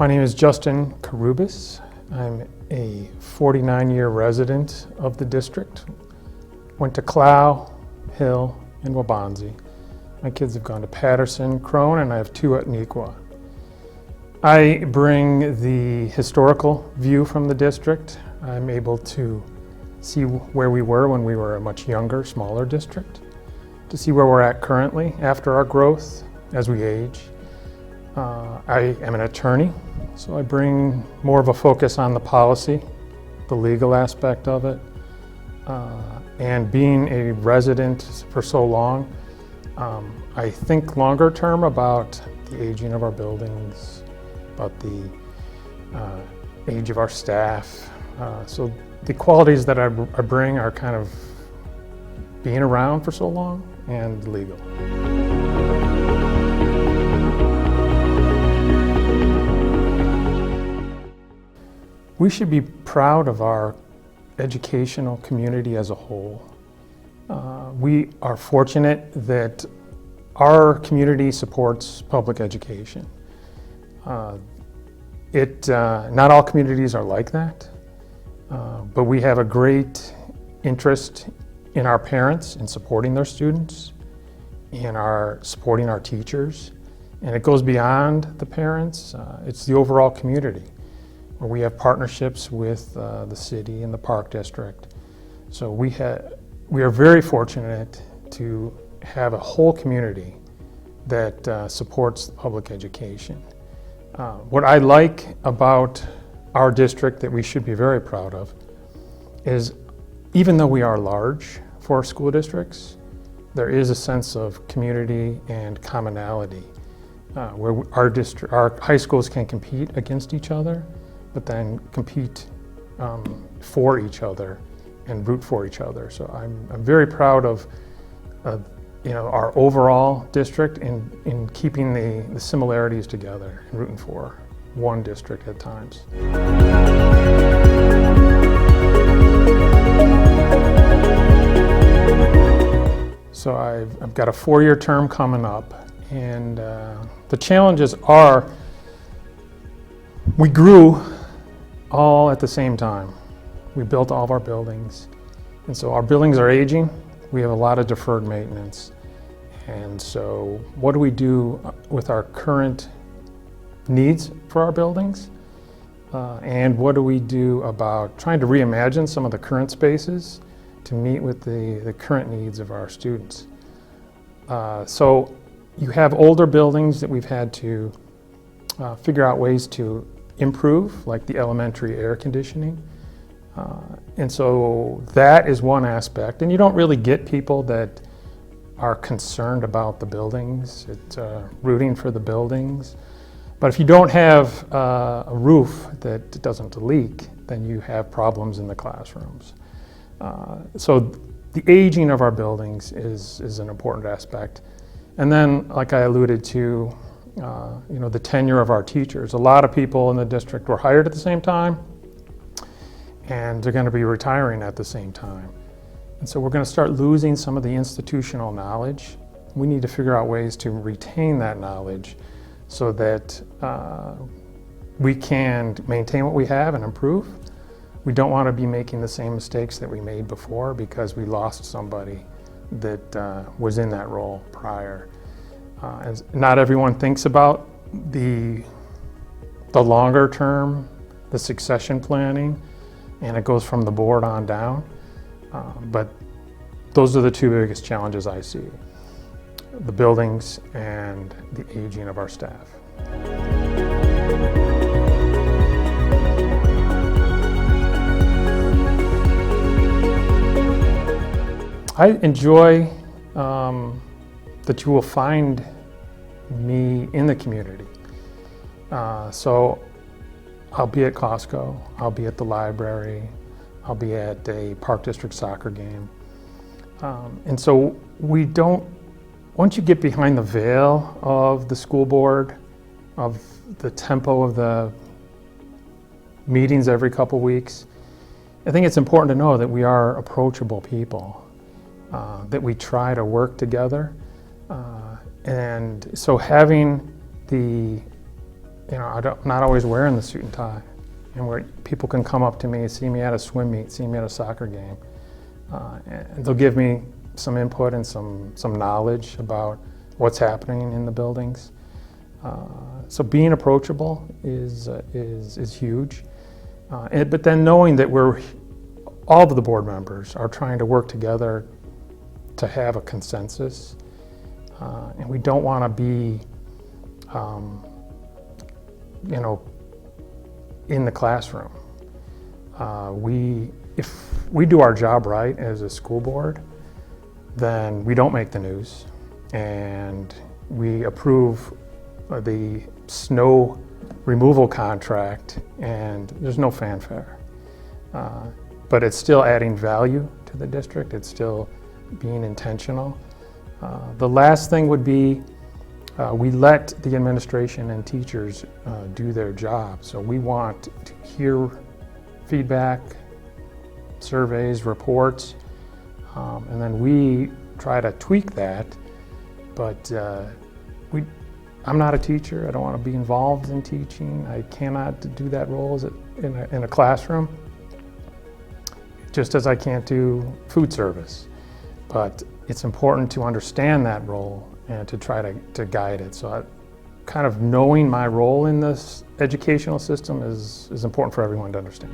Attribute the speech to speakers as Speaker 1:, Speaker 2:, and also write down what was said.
Speaker 1: My name is Justin Karubas. I'm a 49-year resident of the district. Went to Clow, Hill, and Waubonsie. My kids have gone to Patterson, Crone, and I have two at Nequa. I bring the historical view from the district. I'm able to see where we were when we were a much younger, smaller district, to see where we're at currently after our growth as we age. I am an attorney, so I bring more of a focus on the policy, the legal aspect of it, and being a resident for so long, I think longer term about the aging of our buildings, about the age of our staff. So the qualities that I bring are kind of being around for so long and legal. We should be proud of our educational community as a whole. We are fortunate that our community supports public education. Not all communities are like that, but we have a great interest in our parents in supporting their students, in supporting our teachers, and it goes beyond the parents. It's the overall community, where we have partnerships with the city and the Park District. So we are very fortunate to have a whole community that supports public education. What I like about our district that we should be very proud of is, even though we are large for school districts, there is a sense of community and commonality where our high schools can compete against each other, but then compete for each other and root for each other. So I'm very proud of our overall district in keeping the similarities together and rooting for one district at times. So I've got a 4-year term coming up, and the challenges are we grew all at the same time. We built all of our buildings, and so our buildings are aging. We have a lot of deferred maintenance, and so what do we do with our current needs for our buildings, and what do we do about trying to reimagine some of the current spaces to meet with the current needs of our students. So you have older buildings that we've had to figure out ways to improve, like the elementary air conditioning. And so that is one aspect. And you don't really get people that are concerned about the buildings, rooting for the buildings. But if you don't have a roof that doesn't leak, then you have problems in the classrooms. So the aging of our buildings is an important aspect. And then, like I alluded to, the tenure of our teachers. A lot of people in the district were hired at the same time, and they're going to be retiring at the same time. And so we're going to start losing some of the institutional knowledge. We need to figure out ways to retain that knowledge so that we can maintain what we have and improve. We don't want to be making the same mistakes that we made before because we lost somebody that was in that role prior. And not everyone thinks about the longer term, the succession planning, and it goes from the board on down. But those are the two biggest challenges I see: the buildings and the aging of our staff. I enjoy that you will find me in the community. So I'll be at Costco, I'll be at the library, I'll be at a Park District soccer game. And so once you get behind the veil of the school board, of the tempo of the meetings every couple weeks, I think it's important to know that we are approachable people. That we try to work together. And so having the I'm not always wearing the suit and tie, and where people can come up to me, see me at a swim meet, see me at a soccer game, and they'll give me some input and some knowledge about what's happening in the buildings. So being approachable is huge, but then knowing that all of the board members are trying to work together to have a consensus, and we don't want to be, in the classroom. If we do our job right as a school board, then we don't make the news, and we approve the snow removal contract, and there's no fanfare. But it's still adding value to the district. It's still being intentional. The last thing would be we let the administration and teachers do their job. So we want to hear feedback, surveys, reports, and then we try to tweak that. But I'm not a teacher. I don't want to be involved in teaching. I cannot do that role in a classroom, just as I can't do food service. But it's important to understand that role and to try to guide it. So kind of knowing my role in this educational system is important for everyone to understand.